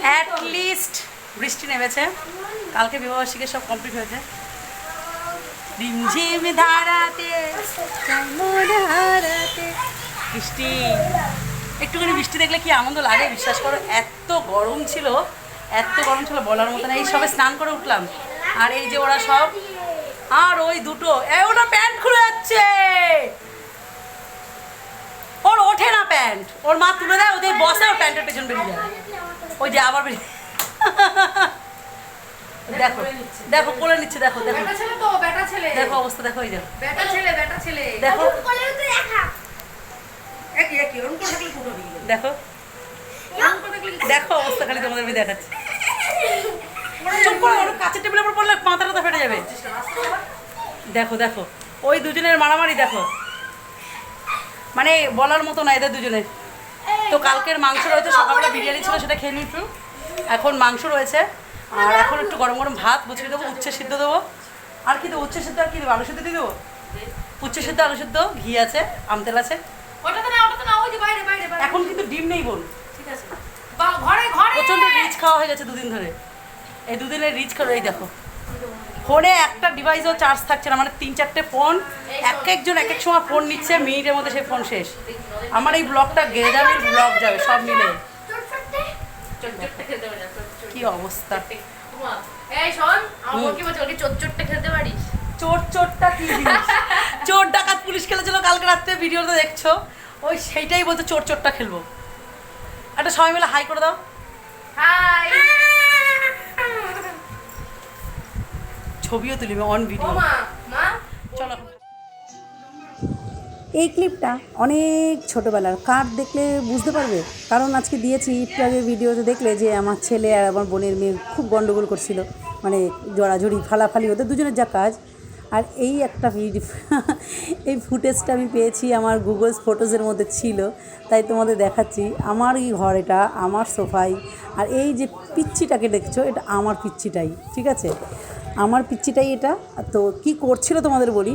At least বৃষ্টি নেমেছে। কালকে বিবাহবার্ষিকী সব কমপ্লিট হয়েছে। রিমঝিম ধারাতে বৃষ্টি, একটুখানি বৃষ্টি দেখলে কি আনন্দ লাগে বিশ্বাস করো। এত গরম ছিল, এত গরম ছিল বলার মতো না। এই সবে স্নান করে উঠলাম, আর এই যে ওরা সব, আর ওই দুটো, ওটা প্যান্ট খুলে যাচ্ছে, ওর ওঠে না প্যান্ট, ওর মা তুলে দেয়, ওদের বসে ওর প্যান্টের পেছন বেরিয়ে যায়, ওই যে আবার বেরিয়ে দেখো দেখো কোলে নিচ্ছে, দেখো দেখো দেখো অবস্থা, দেখো এই দেখো দেখো দেখো দেখো অবস্থা, খালি তোমাদের আমি দেখাচ্ছি। চুপ করো, ওর কাঁচের টেবিলের উপর পড়লে মাথা টাথা ফেটে যাবে। দেখো দেখো ওই দুজনের মারামারি দেখো, মানে বলার মতো না এদের দুজনের। তো কালকের মাংস রয়েছে, সকালবেলা বিরিয়ানি ছিল সেটা খেয়ে নিচ্ছু, এখন মাংস রয়েছে, আর এখন একটু গরম গরম ভাত বসিয়ে দেবো, উচ্ছে সিদ্ধ দেবো। আর কি দেবো? উচ্ছে সিদ্ধ, আর কি দেবো? আলু সিদ্ধ দিয়ে দেবো, উচ্ছে সিদ্ধ আলু সিদ্ধ, ঘি আছে, আমতেল আছে। এখন কিন্তু ডিম নেই বোন, ঠিক আছে? প্রচণ্ড রিচ খাওয়া হয়ে গেছে দুদিন ধরে, এই দুদিনের রিচ খাওয়া। এই দেখো ফোনে একটা ডিভাইসও চার্জ থাকছে না, মানে 3-4টে ফোন, একজন এক এক সময় ফোন নিচ্ছে, মিনিটের মধ্যে সেই ফোন শেষ। আমার এই ব্লগটা গেজামির ব্লগ যাবে সব মিলে। কি অবস্থা! চোরটা কি জিনিস? চোর ডাকাত পুলিশ খেলেছিল কালকে রাত্রে, ভিডিওতে দেখছো, ওই সেইটাই বলতে চোরটা খেলবো। একটা সবাই মিলে হাই করে দাও, হাই। ছবিও তুলিবে অন ভিডিও। চলো, এই ক্লিপটা অনেক ছোটোবেলার, কার দেখলে বুঝতে পারবে, কারণ আজকে দিয়েছি একটু আগে ভিডিওতে দেখলে যে আমার ছেলে আর আমার বোনের মেয়ে খুব গন্ডগোল করছিল, মানে জড়াজড়ি ফালাফালি, ওদের দুজনের যা কাজ। আর এই একটা এই ফুটেজটা আমি পেয়েছি আমার গুগল ফটোজের মধ্যে ছিল, তাই তোমাদের দেখাচ্ছি। আমার এই ঘর, এটা আমার সোফাই, আর এই যে পিচ্চিটাকে দেখছো, এটা আমার পিচ্চিটাই, ঠিক আছে? আমার পিচ্চিটাই এটা। তো কি করছিল তোমাদের বলি,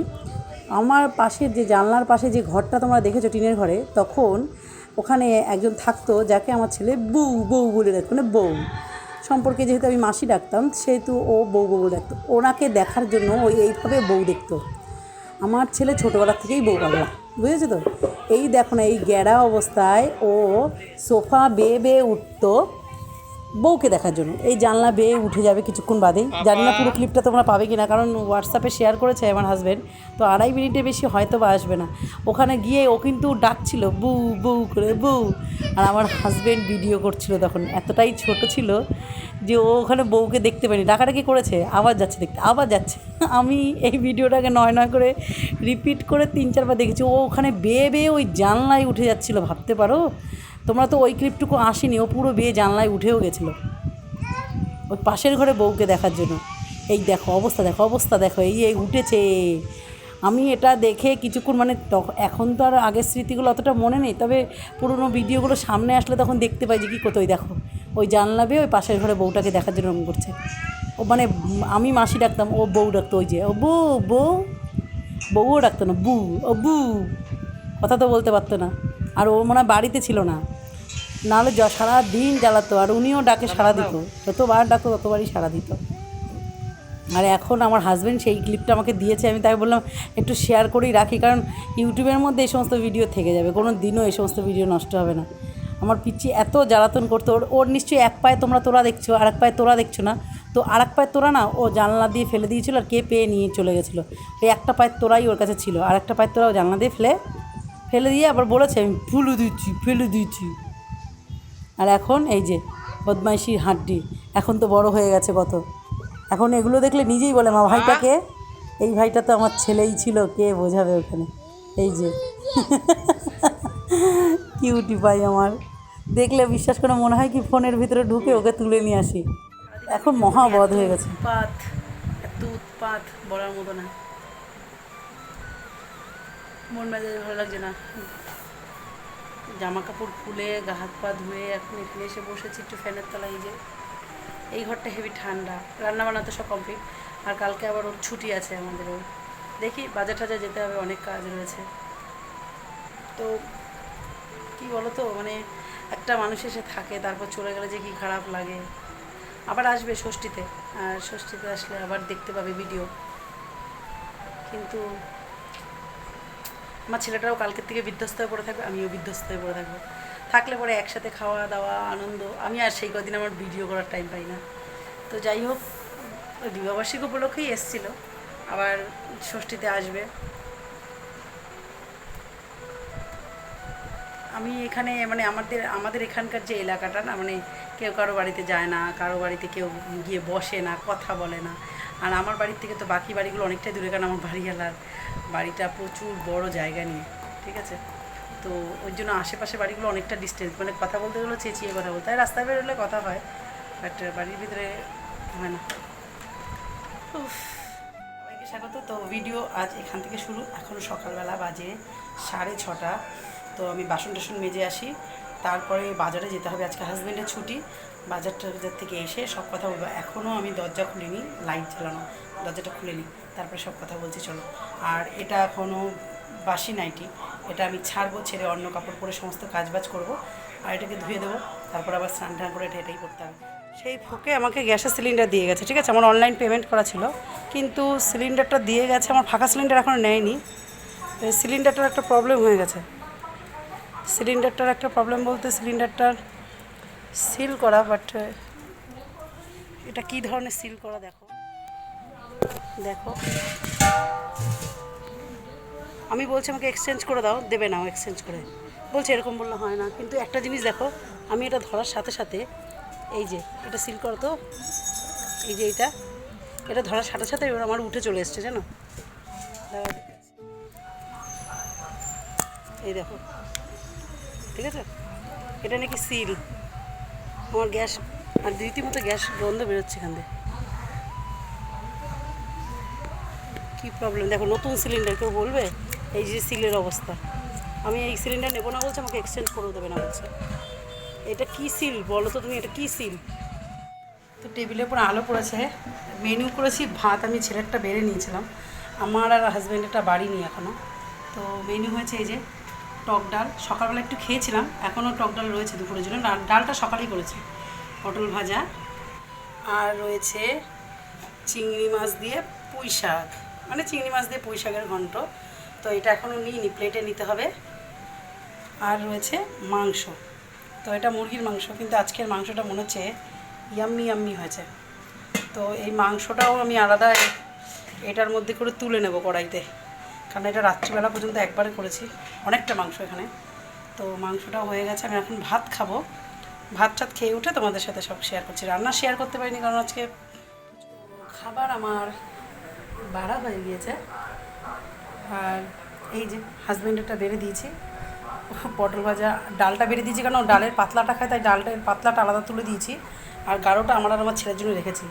আমার পাশের যে জানলার পাশে যে ঘরটা তোমরা দেখেছো টিনের ঘরে, তখন ওখানে একজন থাকতো যাকে আমার ছেলে বউ বউ বলে ডাকতো, মানে বউ সম্পর্কে, যেহেতু আমি মাসি ডাকতাম সেহেতু ও বউ বউ ডাকতো। ওনাকে দেখার জন্য ওই এইভাবে বউ দেখতো। আমার ছেলে ছোটোবেলার থেকেই বউ পাগলা, বুঝেছো তো? এই দেখো না, এই গ্যাড়া অবস্থায় ও সোফা বেয়ে বেয়ে উঠতো বউকে দেখার জন্য। এই জানলা বেয়ে উঠে যাবে কিছুক্ষণ বাদেই, জানি না পুরো ক্লিপটা তোমরা পাবে কি না, কারণ হোয়াটসঅ্যাপে শেয়ার করেছে আমার হাজব্যান্ড, তো 2.5 মিনিটের বেশি হয়তো বা আসবে না। ওখানে গিয়ে ও কিন্তু ডাকছিল বউ বউ করে, বউ। আর আমার হাজব্যান্ড ভিডিও করছিল তখন, এতটাই ছোট ছিল যে ও ওখানে বউকে দেখতে পায়নি। ডাকাডাকি করেছে, আবার যাচ্ছে দেখতে, আবার যাচ্ছে। আমি এই ভিডিওটাকে নয় করে রিপিট করে 3-4 বার দেখেছি। ও ওখানে বেয়ে বেয়ে ওই জানলায় উঠে যাচ্ছিলো, ভাবতে পারো তোমরা। তো ওই ক্লিপটুকু আসেনি, ও পুরো বেয়ে জানলায় উঠেও গেছিলো ওই পাশের ঘরে বউকে দেখার জন্য। এই দেখো অবস্থা, দেখো অবস্থা, দেখো এই উঠেছে। আমি এটা দেখে কিছুক্ষণ, মানে এখন তো আর আগের স্মৃতিগুলো অতটা মনে নেই, তবে পুরনো ভিডিওগুলো সামনে আসলে তখন দেখতে পাই যে কী করতো। ওই দেখো ওই জানলা বেয়ে ওই পাশের ঘরে বউটাকে দেখার জন্য এরকম করছে। ও মানে আমি মাসি ডাকতাম, ও বউ ডাকতো, ওই যে ও বউ বউ, বউও ডাকতো না, বু, ও বু, কথা তো বলতে পারতো না। আর ও মনে হয় বাড়িতে ছিল না, নাহলে সারা দিন জ্বালাতো। আর উনিও ডাকে সাড়া দিত, যতবার ডাকতো ততবারই সাড়া দিত। আর এখন আমার হাজব্যান্ড সেই ক্লিপটা আমাকে দিয়েছে, আমি তাই বললাম একটু শেয়ার করেই রাখি, কারণ ইউটিউবের মধ্যে এই সমস্ত ভিডিও থেকে যাবে, কোনো দিনও এই সমস্ত ভিডিও নষ্ট হবে না। আমার পিচ্ছি এত জ্বালাতন করতো, ওর নিশ্চয়ই এক পায়ে তোরা দেখছো, আর এক পায়ে তোরা দেখছো না, তো আর এক পায়ে তোরা না ও জানলা দিয়ে ফেলে দিয়েছিল, আর কে পেয়ে নিয়ে চলে গেছিলো। এই একটা পায়ের তোরাই ওর কাছে ছিল, আর একটা পায়ের তোরাও জানলা দিয়ে ফেলে দিয়ে আবার বলেছে আমি ফেলে দিয়েছি। আর এখন এই যে বদমাইশির হাড্ডি, এখন তো বড় হয়ে গেছে কত। এখন এগুলো দেখলে নিজেই বলে মা ভাইটাকে, এই ভাইটা তো আমার ছেলেই ছিল, কে বোঝাবে ওখানে। এই যে কিউটি পাই আমার, দেখলে বিশ্বাস করে মনে হয় কি ফোনের ভিতরে ঢুকে ওকে তুলে নিয়ে আসি। এখন মহাবধ হয়ে গেছে। এত উৎপাত বলার মতো না, মন মেজাজ ভালো লাগছে না। জামা কাপড় খুলে গা হাত পা ধুয়ে এখন এখানে এসে বসেছি একটু ফ্যানের তলায়। এই যে এই ঘরটা হেভি ঠান্ডা, রান্নাবান্না তো সব কমপ্লিট। আর কালকে আবার ওর ছুটি আছে আমাদেরও, দেখি বাজার টাজার যেতে হবে, অনেক কাজ রয়েছে। তো কি বলো তো, মানে একটা মানুষ এসে থাকে তারপর চলে গেলে যে কি খারাপ লাগে। আবার আসবে ষষ্ঠীতে, আর ষষ্ঠীতে আসলে আবার দেখতে পাবে ভিডিও। কিন্তু আমার ছেলেটাও কালকের থেকে বিধ্বস্ত হয়ে পড়ে থাকবে, আমিও বিধ্বস্ত হয়ে পড়ে থাকবো। থাকলে পরে একসাথে খাওয়া দাওয়া আনন্দ, আমি আর সেই কদিন আমার ভিডিও করার টাইম পাই না। তো যাই হোক, ওই বিবাহবার্ষিকী উপলক্ষেই এসছিল, আবার ষষ্ঠীতে আসবে। আমি এখানে মানে আমাদের এখানকার যে এলাকাটা না, মানে কেউ কারো বাড়িতে যায় না, কারো বাড়িতে কেউ গিয়ে বসে না, কথা বলে না। আর আমার বাড়ির থেকে তো বাকি বাড়িগুলো অনেকটাই দূরে, কারণ আমার বাড়িওয়ালার বাড়িটা প্রচুর বড় জায়গা নিয়ে, ঠিক আছে। তো ওই জন্য আশেপাশে বাড়িগুলো অনেকটা ডিস্টেন্স, মানে কথা বলতে গেলেও চেঁচিয়ে কথা বলতে হয়। রাস্তায় বেরোলে কথা হয়, বাট বাড়ির ভিতরে হয় না। সবাইকে স্বাগত। তো ভিডিও আজ এখান থেকে শুরু। এখন সকালবেলা বাজে 6:30। তো আমি বাসন টাসন মেজে আসি, তারপরে বাজারে যেতে হবে। আজকে হাজব্যান্ডের ছুটি, বাজার থেকে এসে সব কথা বলবো। এখনও আমি দরজা খুলিনি, লাইট জ্বালানো, দরজাটা খুলে নিই, তারপরে সব কথা বলছি চলো। আর এটা এখনও বাসি নাইটি, এটা আমি ছাড়বো, ছেড়ে অন্য কাপড় পরে সমস্ত কাজবাজ করব। আর এটাকে ধুয়ে দেবো, তারপর আবার স্নান টান করে এটাই করতে হবে। সেই ফোকে আমাকে গ্যাসের সিলিন্ডার দিয়ে গেছে, ঠিক আছে। আমার অনলাইন পেমেন্ট করা ছিল, কিন্তু সিলিন্ডারটা দিয়ে গেছে, আমার ফাঁকা সিলিন্ডার এখনও নেয়নি। এই সিলিন্ডারটার একটা প্রবলেম হয়ে গেছে। সিলিন্ডারটার একটা প্রবলেম বলতে সিলিন্ডারটার সিল করা, বাট এটা কী ধরনের সিল করা দেখো দেখো। আমি বলছি আমাকে এক্সচেঞ্জ করে দাও, দেবে না, এক্সচেঞ্জ করে বলছে, এরকম বললে হয় না। কিন্তু একটা জিনিস দেখো, আমি এটা ধরার সাথে সাথে, এই যে এটা সিল করো তো, এই যে এটা ধরার সাথে সাথে এবার আমার উঠে চলে এসছে, জানো। এই দেখো, ঠিক আছে, এটা নাকি সিল। আমার গ্যাস আর রীতিমতো গ্যাস গন্ধ বেরোচ্ছে এখান থেকে। কী প্রবলেম দেখো, নতুন সিলিন্ডার, কেউ বলবে এই যে সিলের অবস্থা। আমি এই সিলিন্ডার নেবো না বলছে, আমাকে এক্সচেঞ্জ করেও দেবে না বলছে। এটা কী সিল বলো তো তুমি, এটা কী সিল? তো টেবিলের উপর আলো পড়েছে, মেনু করেছি ভাত, আমি ছেলেরটা বেড়ে নিয়েছিলাম, আমার আর হাজব্যান্ডেরটা বাড়িনি এখনও। তো মেনু হয়েছে এই যে টক ডাল, সকালবেলা একটু খেয়েছিলাম, এখনও টক ডাল রয়েছে দুপুরের জন্য, ডালটা সকালেই করেছি। পটল ভাজা, আর রয়েছে চিংড়ি মাছ দিয়ে পুঁই শাক, মানে চিংড়ি মাছ দিয়ে পুঁই শাকের ঘন্ট। তো এটা এখনও নিইনি, প্লেটে নিতে হবে। আর রয়েছে মাংস, তো এটা মুরগির মাংস, কিন্তু আজকের মাংসটা মনে হচ্ছে ইয়াম্মি ইয়াম্মি হয়েছে। তো এই মাংসটাও আমি আলাদা এটার মধ্যে করে তুলে নেব কড়াইতে, কারণ এটা রাত্রিবেলা পর্যন্ত একবারে করেছি, অনেকটা মাংস এখানে। তো মাংসটাও হয়ে গেছে, আমি এখন ভাত খাবো। ভাত টাত খেয়ে উঠে তোমাদের সাথে সব শেয়ার করছি। রান্না শেয়ার করতে পারিনি, কারণ আজকে খাবার আমার বাড়া হয়ে গিয়েছে। আর এই যে হাজব্যান্ডেরটা বেড়ে দিয়েছি, পটল ভাজা, ডালটা বেড়ে দিয়েছি, কারণ ডালের পাতলাটা খায়, তাই ডালটার পাতলাটা আলাদা তুলে দিয়েছি, আর গাঢ়টা আমার আর আমার ছেলের জন্য রেখেছি।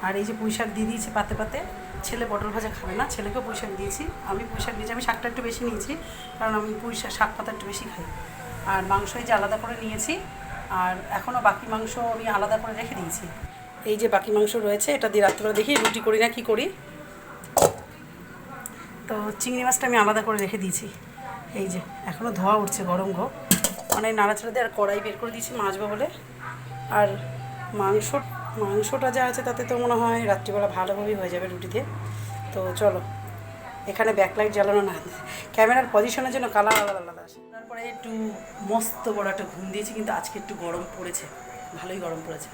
আর এই যে পুঁই শাক দিয়ে দিয়েছি পাতে পাতে, ছেলে পটল ভাজা খাবে না, ছেলেকেও পুঁই শাক দিয়েছি, আমি পুঁই শাক নিয়েছি, আমি শাকটা একটু বেশি নিয়েছি, কারণ আমি পুঁই শাক পাতা একটু বেশি খাই। আর মাংস এই যে আলাদা করে নিয়েছি, আর এখনও বাকি মাংস আমি আলাদা করে রেখে দিয়েছি। এই যে বাকি মাংস রয়েছে, এটা দিয়ে রাত্রিবেলা দেখি রুটি করি না কি করি। তো চিংড়ি মাছটা আমি আলাদা করে রেখে দিয়েছি, এই যে এখনও ধোয়া উঠছে গরম মানে নাড়াচাড়া দিয়ে, আর কড়াই বের করে দিয়েছি মাজবো বলে। আর মাংসটা যা আছে তাতে তো মনে হয় রাত্রিবেলা ভালোভাবেই হয়ে যাবে রুটিতে। তো চলো, এখানে ব্যাকলাইট জ্বালানো না, ক্যামেরার পজিশনের জন্য কালার আলাদা আলাদা আসে। তারপরে একটু মস্ত বড় একটা ঘুম দিয়েছি, কিন্তু আজকে একটু গরম পড়েছে, ভালোই গরম পড়েছে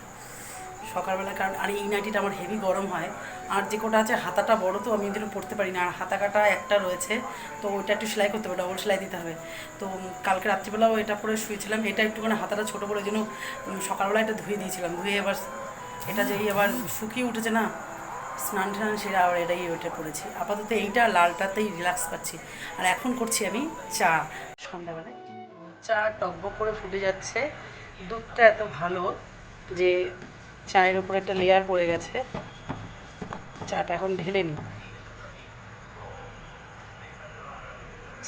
সকালবেলা। কারণ আর এই নাইটিটা আমার হেভি গরম হয়, আর যে কোটা আছে হাতাটা বড়, তো আমি এদিনও পড়তে পারি না, আর হাতা কাটা একটা রয়েছে, তো ওইটা একটু সেলাই করতে হবে, ডবল সেলাই দিতে হবে। তো কালকে রাত্রিবেলাও এটা পরে শুয়েছিলাম, এটা একটুখানি হাতাটা ছোটো বলে জন্য সকালবেলা এটা ধুয়ে দিয়েছিলাম, ধুয়ে এবার এটা যেই এবার শুকিয়ে উঠেছে না, স্নান টান সেরা আবার এটাই ওইটা পড়েছি। আপাতত এইটা লালটাতেই রিল্যাক্স পাচ্ছি। আর এখন করছি আমি চা, সন্ধ্যাবেলায় চা টকবক করে ফুটে যাচ্ছে, দুধটা এত ভালো যে চায়ের উপর একটা লেয়ার পড়ে গেছে। চাটা এখন ঢেলে নিই।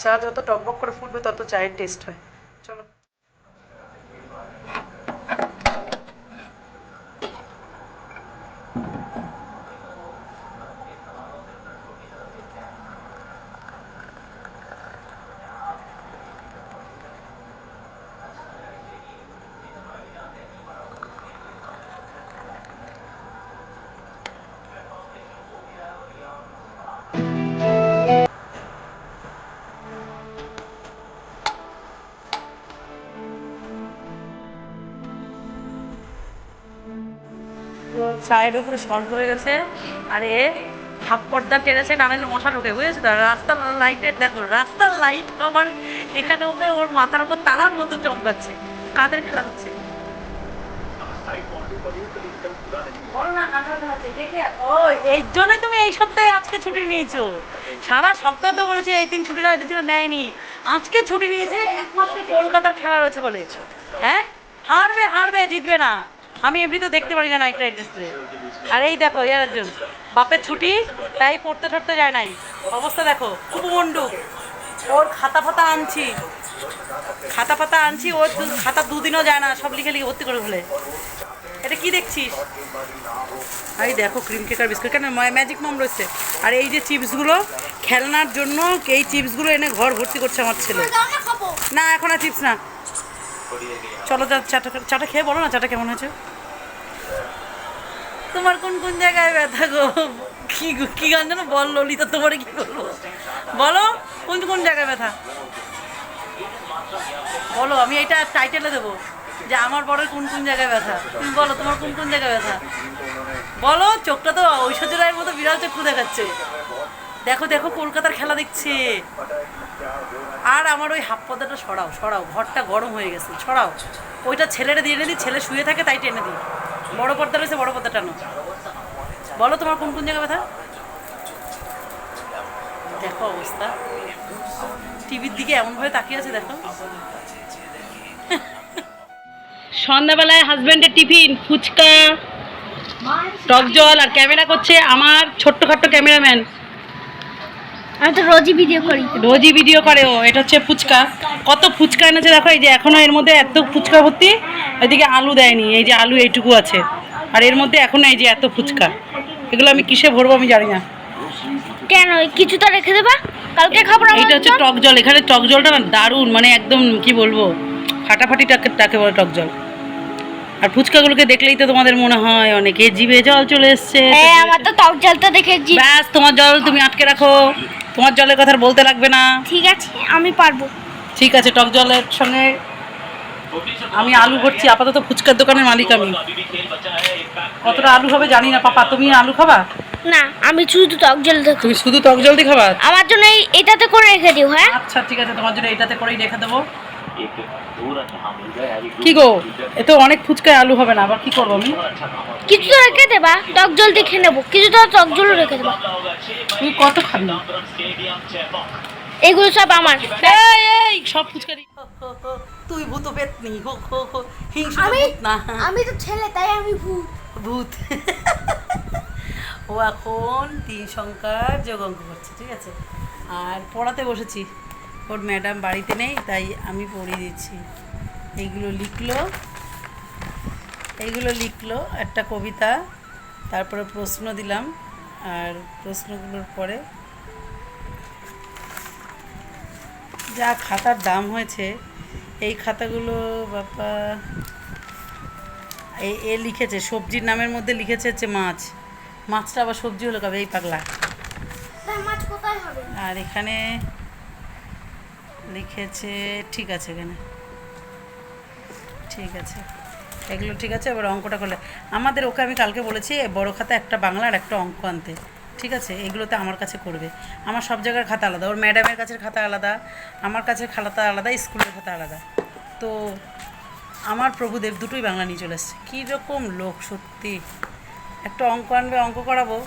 চা যত টকবক করে ফুটবে তত চায়ের টেস্ট হয়। চলো। চায়ের উপরে সল্ট হয়ে গেছে। আর এ হাফ পর্দা টেনেছে, না হলে মশা ঢোকে, বুঝেছো তো? রাস্তার লাইটের দেখো, রাস্তার লাইট আমার এখানে ওপরে ওর মাথার উপর তারার মতো চমকাচ্ছে। কাদের খেলা হচ্ছে? এই জন্যই তুমি এই সপ্তাহে আজকে ছুটি নিয়েছো। সারা সপ্তাহ তো বলেছি এই দিন ছুটি নয়, দিন নেয়নি। আজকে ছুটি নিয়েছে একমাত্র কলকাতার খেলা রয়েছে বলে। হ্যাঁ, হারবে হারবে, জিতবে না। আমি এমনি তো দেখতে পারি না নাইট রাইডার্সে। আর এই দেখো ইয়ার একজন বাপের ছুটি, তাই পড়তে ঠরতে যায় নাই। অবস্থা দেখো, উপমন্ডু। ওর খাতা ফাতা আনছি, খাতা ফাতা আনছি, ওর খাতা দুদিনও যায় না, সব লিখে লিখে ভর্তি করে ফেলে। এটা কি দেখছিস? এই দেখো ক্রিম কেক আর বিস্কুট, কেন ম্যাজিক মম রয়েছে। আর এই যে চিপসগুলো, খেলনার জন্য এই চিপসগুলো এনে ঘর ভর্তি করছে আমার ছেলে। না এখন আর চিপস না, চলো চাটা চাটা খেয়ে বলো না চাটা কেমন হয়েছে। তোমার কোন কোন জায়গায় ব্যথা গো? কি গান জানো? বল ললিতা, তোমার কি বলবো বলো, কোন কোন জায়গায় ব্যথা বলো। আমি এটা টাইটেলে দেবো যে আমার বড়ের কোন কোন জায়গায় ব্যথা। তুমি বলো তোমার কোন কোন জায়গায় ব্যথা বলো। চোখটা তো ঐশ্বর্য রায়ের মতো বিড়াল চক্ষু দেখাচ্ছে। দেখো দেখো কলকাতার খেলা দেখছে। আর আমার ওই হাফ পর্দাটা সরাও সরাও, ঘরটা গরম হয়ে গেছে, সরাও। ওইটা ছেলেটা দিয়ে এনে দিই, ছেলে শুয়ে থাকে তাই টেনে দিই। বড় পর্দা রয়েছে, বড় পর্দা টানো। বলো তোমার কোন কোন জায়গায় ব্যথা। দেখো অবস্থা, টিভির দিকে এমনভাবে তাকিয়ে আছে দেখো। সন্ধ্যাবেলায় হাজব্যান্ডের টিফিন ফুচকা, টক জল, আর ক্যামেরা করছে আমার ছোট্টখাট্ট ক্যামেরাম্যান। আমি তো রোজই ভিডিও করি। রোজই ভিডিও করে ও। এটা হচ্ছে ফুচকা, কত ফুচকা এনেছে দেখো। এই যে এখনো এর মধ্যে এত ফুচকা ভর্তি, এদিকে আলু দেয়নি, এই যে আলু এইটুকু আছে। আর এর মধ্যে এখনো এই যে এত ফুচকা, এগুলো আমি কিসে ভরবো আমি জানি না। কেন কিছুটা রেখে দেবা, কালকে খাবো। এইটা হচ্ছে টক জল, এখানে টক জলটা না দারুণ, মানে একদম কি বলবো, ফাটাফাটি টাকে বলে টক জল। আর ফুচকাগুলোকে দেখলেই তো তোমাদের মনে হয় অনেকে জিভে জল চলে এসছে। হ্যাঁ, আমার তো টক জলটা দেখে ব্যাস, তোমার জল তুমি আটকে রাখো, তোমার জলের কথা বলতে লাগবে না। ঠিক আছে, আমি পারবো। ঠিক আছে, টক জলের সঙ্গে আমি আলু ভরছি। আপাতত ফুচকার দোকানের মালিক আমি। কতটা আলু হবে জানি না। পাপা তুমি আলু খাবা? না, আমি শুধু টক জল দেখো। তুমি শুধু টক জল দিয়ে খাবা? আমার জন্য এটাতে করে রেখে দিও। হ্যাঁ আচ্ছা ঠিক আছে, তোমার জন্য এটাতে করেই রেখে দেবো। কি গো, এ তো অনেক ফুচকায় আলু হবে না, আবার কি করবো আমি? কিছুটা রেখে দেবা, টক জল দিয়ে খেয়ে নেবো। কিছুটা টক জলও রেখে দেবা। তুই কত খাবি? এগুলো সব আমার। এই সব ফুচকা তুই ভূত পেতনি, হিংসা না। আমি তো ছেলে, তাই আমি ভূত। ভূত। ও এখন 3 সংখ্যার যোগ অঙ্ক করছে, ঠিক আছে। আর পড়াতে বসেছি, ওর ম্যাডাম বাড়িতে নেই, তাই আমি পড়িয়ে দিচ্ছি। এইগুলো লিখলো একটা কবিতা, তারপরে প্রশ্ন দিলাম। আর প্রশ্নগুলোর পরে যা খাতার দাম হয়েছে, এই খাতাগুলো বাবা। এ লিখেছে সবজির নামের মধ্যে লিখেছে হচ্ছে মাছ। মাছটা আবার সবজি হলো কবে? এই পাগলা। মাছ কোথায় হবে? আর এখানে লিখেছে, ঠিক আছে, এখানে ঠিক আছে, এগুলো ঠিক আছে। এবার অঙ্কটা করলে আমাদের ওকে আমি কালকে বলেছি বড় খাতা একটা বাংলা আর একটা অঙ্ক আনতে, ঠিক আছে। এগুলোতে আমার কাছে করবে। আমার সব জায়গার খাতা আলাদা, ওর ম্যাডামের কাছের খাতা আলাদা, আমার কাছের খাতা আলাদা, স্কুলের খাতা আলাদা। তো আমার প্রভুদেব দুটোই বাংলা নিয়ে চলে এসছে। কীরকম লোক সত্যি! একটা অঙ্ক আনবে, অঙ্ক করাবো,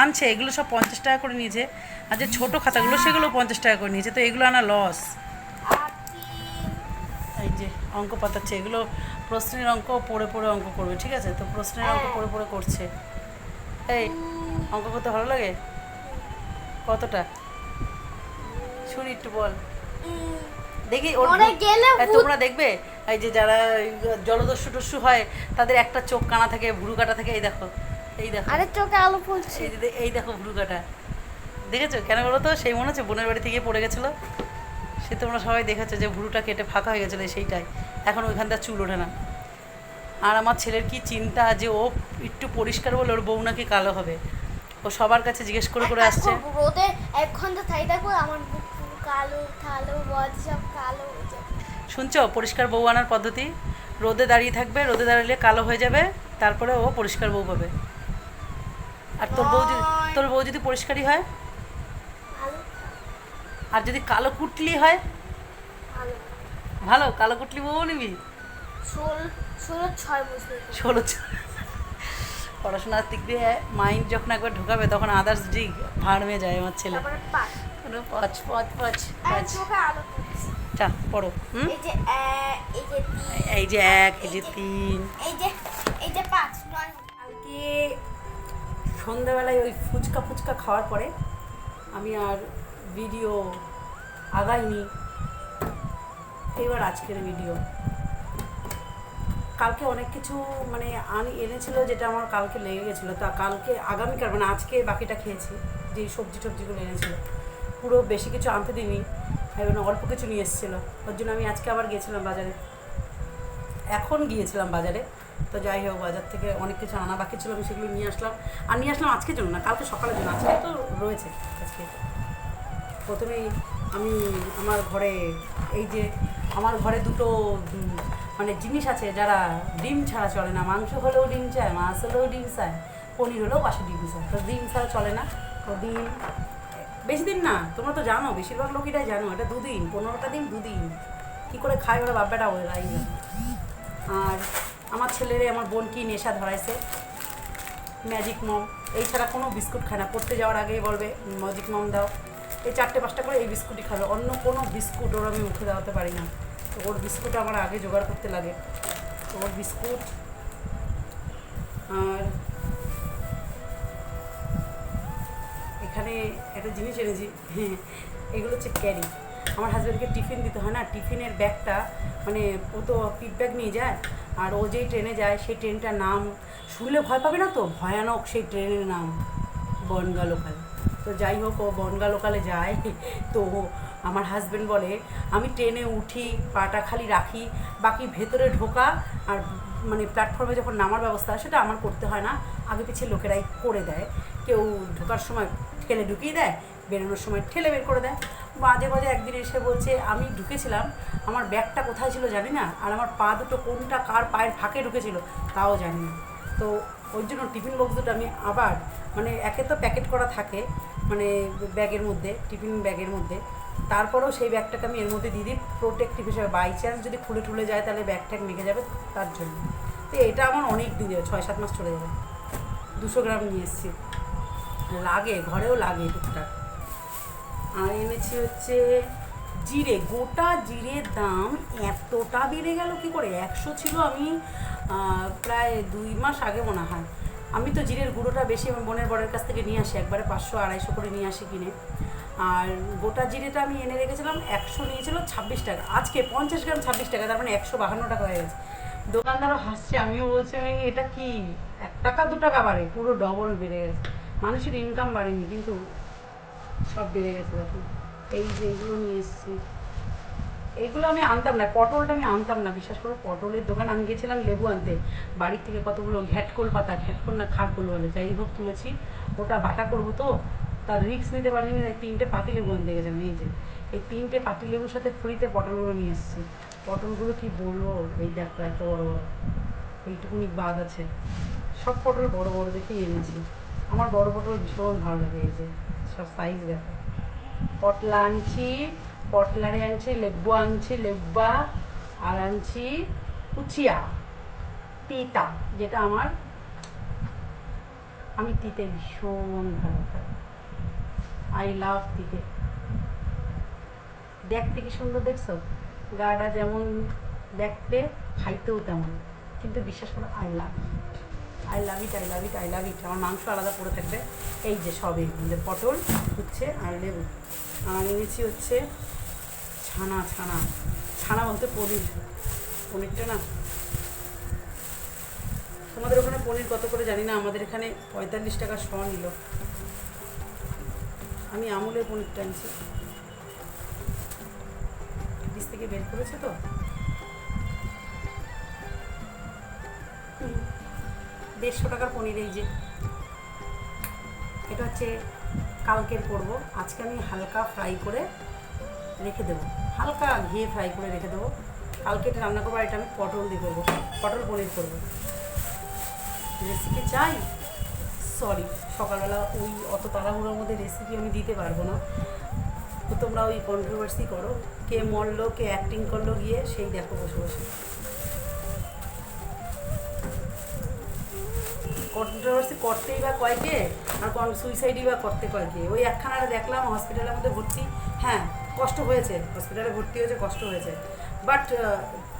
আনছে। এগুলো সব 50 টাকা করে নিয়েছে। আর যে ছোটো খাতাগুলো সেগুলো 50 টাকা করে নিয়েছে। তো এগুলো আনা লস। এই যে অঙ্ক পাতাচ্ছে, এগুলো প্রশ্নের অঙ্ক পড়ে পড়ে অঙ্ক করবে, ঠিক আছে। তো প্রশ্নের অঙ্ক পড়ে পড়ে করছে। এই অঙ্ক করতে ভালো লাগে? কতটা শুনি একটু বল দেখি। তোমরা দেখবে এই যে যারা জলদস্যু টস্যু হয়, তাদের একটা চোখ কানা থাকে, ভুরু কাটা থাকে। এই দেখো, এই দেখো, আরে চোখে আলো পড়ছে। এই দেখো ভুরু কাটা, দেখেছো? কেন বলো তো? সেই মনে হচ্ছে বোনের বাড়ি থেকে পড়ে গেছিলো, সে তোমরা সবাই দেখেছো যে ভুরুটা কেটে ফাঁকা হয়ে গেছিলো, সেইটাই। এখন ওইখানটা চুল ওঠে না। আর আমার ছেলের কি চিন্তা যে ও একটু পরিষ্কার বলে ওর বউ নাকি কালো হবে। ও সবার কাছে জিজ্ঞেস করে করে আসছে। রোদে 1 ঘন্টা থাই থাকবো, আমার কালো কালো বডি সব কালো হয়ে যাবে। শুনছো পরিষ্কার বউ আনার পদ্ধতি? রোদে দাঁড়িয়ে থাকবে, রোদে দাঁড়ালে কালো হয়ে যাবে, তারপরে ও পরিষ্কার বউ পাবে। আর তোর বউ যদি পরিষ্কারই হয়, ভালো আর যদি কালো কুটলি হয়, ভালো ভালো কালো কুটলি বউ নিবি। 16 বছর 16 পড়াশোনার দিক দিয়ে মাইন্ড যখন একবার ঢোকাবে তখন আদার্স দিক ভাড়মে যায় আমার ছেলে। তারপরে 5 কোনো পাঁচ পাঁচ পাঁচ আর পাঁচ চোখে আলো পড়ছে। চা পড়ো। এই যে এই যে 1, এই যে 3। এই যে 5 9 কালকে সন্ধ্যাবেলায় ওই ফুচকা খাওয়ার পরে আমি আর ভিডিও আগাইনি। এবার আজকের ভিডিও, কালকে অনেক কিছু মানে এনেছিল যেটা আমার কালকে লেগে গেছিলো, তা কালকে আগামীকাল মানে আজকে বাকিটা খেয়েছি। যেই সবজিগুলো এনেছিল পুরো বেশি কিছু আনতে দিইনি, এবং অল্প কিছু নিয়ে এসেছিলো। ওর জন্য আমি আজকে আবার গিয়েছিলাম বাজারে, এখন গিয়েছিলাম বাজারে। তো যাই হোক, বাজার থেকে অনেক কিছু আনা বাকি ছিল, আমি সেগুলো নিয়ে আসলাম। আর নিয়ে আসলাম আজকের জন্য না, কালকে সকালের জন্য। আজকে তো রয়েছে। আজকে প্রথমেই আমি আমার ঘরে, এই যে আমার ঘরে দুটো মানে জিনিস আছে যারা ডিম ছাড়া চলে না। মাংস হলেও ডিম চায়, মাছ হলেও ডিম চায়, পনির হলেও পাশে ডিম চায়। তো ডিম ছাড়া চলে না। তো ডিম বেশি দিন না, তোমরা তো জানো, বেশিরভাগ লোকেরাই জানো, এটা 2 দিন, 15টা দিন 2 দিন। কী করে খায় ওরা বাব্বাটা ওরাই জানে। আর আমার ছেলেরে আমার বোন কি নেশা ধরাইছে, ম্যাজিক মম। এই ছাড়া কোনো বিস্কুট খায় না। পড়তে যাওয়ার আগেই বলবে ম্যাজিক মম দাও। এই 4-5টা করে এই বিস্কুটই খাবে, অন্য কোনো বিস্কুট ওর আমি মুখে দেওয়াতে পারি না। তো ওর বিস্কুট আমার আগে জোগাড় করতে লাগে। তো ওর বিস্কুট, আর এখানে একটা জিনিস এনেছি, এগুলো হচ্ছে ক্যারি। আমার হাজব্যান্ডকে টিফিন দিতে হয় না, টিফিনের ব্যাগটা মানে ও তো পিট ব্যাগ নিয়ে যায়। আর ও যেই ট্রেনে যায় সেই ট্রেনটার নাম শুনলে ভয় পাবে না তো, ভয়ানক সেই ট্রেনের নাম বনগাঁ লোকাল। তো যাই হোক, ও বনগাঁ লোকালে যায়। তো আমার হাজব্যান্ড বলে আমি ট্রেনে উঠি, পাটা খালি রাখি, বাকি ভেতরে ঢোকা আর মানে প্ল্যাটফর্মে যখন নামার ব্যবস্থা সেটা আমার করতে হয় না, আগে পিছিয়ে লোকেরাই করে দেয়। কেউ ঢোকার সময় ঠেলে ঢুকিয়ে দেয়, বেরোনোর সময় ঠেলে বের করে দেয়। মাঝে মাঝে একদিন এসে বলছে আমি ঢুকেছিলাম, আমার ব্যাগটা কোথায় ছিল জানি না, আর আমার পা দুটো কোনটা কার পায়ের ফাঁকে ঢুকেছিল তাও জানি না। তো ওই জন্য টিফিন বক্স দুটো আমি আবার মানে একে তো প্যাকেট করা থাকে মানে ব্যাগের মধ্যে, টিফিন ব্যাগের মধ্যে, তারপরেও সেই ব্যাগটাকে আমি এর মধ্যে দিয়ে দিই প্রোটেক্টিভ হিসেবে। বাই চান্স যদি খুলে যায় তাহলে ব্যাগ ট্যাগ মেখে যাবে, তার জন্য। তো এটা আমার অনেক দিন যাবে, 6-7 মাস চলে যাবে। 200 গ্রাম নিয়ে এসেছি, লাগে ঘরেও লাগে টুকটাক। আর এনেছি হচ্ছে জিরে, গোটা জিরের দাম এতটা বেড়ে গেল কী করে। 100 ছিল, আমি প্রায় 2 মাস আগে মনে হয়। আমি তো জিরের গুঁড়োটা বেশি আমার বোনের বরের কাছ থেকে নিয়ে আসি, একবারে 500-250 করে নিয়ে আসি কিনে। আর গোটা জিরেটা আমি এনে রেখেছিলাম, 100 নিয়েছিল 26 টাকা। আজকে 50 গ্রাম 26 টাকা, তার মানে 152 টাকা হয়ে গেছে। দোকানদারও হাসছে, আমিও বলছি এটা কি 1 টাকা 2 টাকা বাড়ে, পুরো ডবল বেড়ে গেছে। মানুষের ইনকাম বাড়েনি কিন্তু সব বেড়ে গেছে। দেখুন এই যে এগুলো নিয়ে এসেছি, এগুলো আমি আনতাম না, পটলটা আমি আনতাম না, বিশ্বাস করো। পটলের দোকান আমি গেছিলাম লেবু আনতে, বাড়ির থেকে কতগুলো ঘ্যাটকোল পাতা, ঘ্যাটকোল না খারকোল বলে, যাই হোক তুলেছি, ওটা বাটা করবো তো তার রিস্ক নিতে পারিনি। 3টে পাতি লেবু আনতে গেছিলাম। এই যে এই 3টে পাতি লেবুর সাথে ফ্রিতে পটলগুলো নিয়ে এসেছি। পটলগুলো কি বলবো, এই দেখো এত বড় বড়, এইটুকুনি বাদ আছে। সব পটল বড় বড় দেখেই এনেছি, আমার বড় পটল ভীষণ ভালো লাগে। এই যে সব সাইজ দেখো। পটলা আনছি, পটলারে আনছি, লেব্বু আনছি, লেব্বা, আর আনছি উচিয়া তিতা, যেটা আমি তিতে ভীষণ ভালো পাই, আই লাভ তিতে। দেখতে কি সুন্দর দেখছো, গাটা যেমন দেখতে, খাইতেও তেমন, কিন্তু বিশ্বাস করো আই লাভ ইট। আমার মাংস আলাদা পড়ে থাকবে। এই যে সব এর মধ্যে পটল হচ্ছে আর লেবু। আর এনেছি হচ্ছে ছানা বলতে পনিরটা না, তোমাদের ওখানে পনির কত করে জানি না, আমাদের এখানে 45 টাকা শ নিল। আমি আমুলের পনিরটা আনছি, ফ্রিজ থেকে বের করেছে তো। 150 টাকার পনির। এই যে এটা হচ্ছে কালকের করব, আজকে আমি হালকা ফ্রাই করে রেখে দেবো, হালকা ঘিয়ে ফ্রাই করে রেখে দেবো। কালকে এটা রান্না করবো, আর এটা আমি পটল দিয়ে করবো, পটল পনির করবো। রেসিপি চাই, সরি সকালবেলা ওই অত তাড়াহুড়োর মধ্যে রেসিপি আমি দিতে পারবো না। তো তোমরা ওই কন্ট্রোভার্সি করো, কে মরলো কে অ্যাক্টিং করলো গিয়ে সেই দেখো বসে বসে। কন্ট্রোভার্সি করতেই বা কয়কে, আর সুইসাইডই বা করতে কয়কে। ওই একখানাটা দেখলাম হসপিটালের মধ্যে ভর্তি, হ্যাঁ কষ্ট হয়েছে, হসপিটালে ভর্তি হয়েছে, কষ্ট হয়েছে, বাট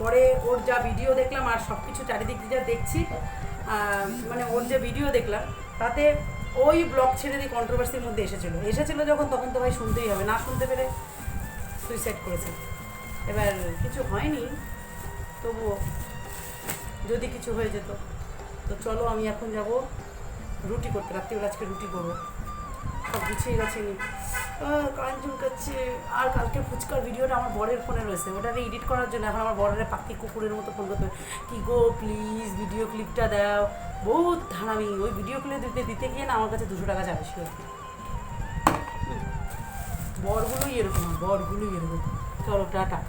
পরে ওর যা ভিডিও দেখলাম আর সব কিছু চারিদিক দিয়ে যা দেখছি, মানে ওর যে ভিডিও দেখলাম তাতে ওই ব্লগ ছেড়ে দিয়ে কন্ট্রোভার্সির মধ্যে এসেছিলো যখন, তখন তো ভাই শুনতেই হবে, না শুনতে পেরে সুইসাইড করেছে। এবার কিছু হয়নি, তবুও যদি কিছু হয়ে যেত। তো চলো আমি এখন যাব রুটি করতে, রাত্রিবেলা আজকে রুটি করবো, সব গুছিয়ে গেছে, কারেন্ট চুলকাচ্ছে। আর কালকে ফুচকার ভিডিওটা আমার বরের ফোনে রয়েছে, ওটাকে এডিট করার জন্য এখন আমার বরের পাখি কুকুরের মতো ফোন করতে হবে, কি গো প্লিজ ভিডিও ক্লিপটা দাও, বহুত ধানামি। ওই ভিডিও ক্লিপ দিতে গিয়ে না আমার কাছে 200 টাকা যাবে সে। বরগুলোই এরকম, চলো টাটা।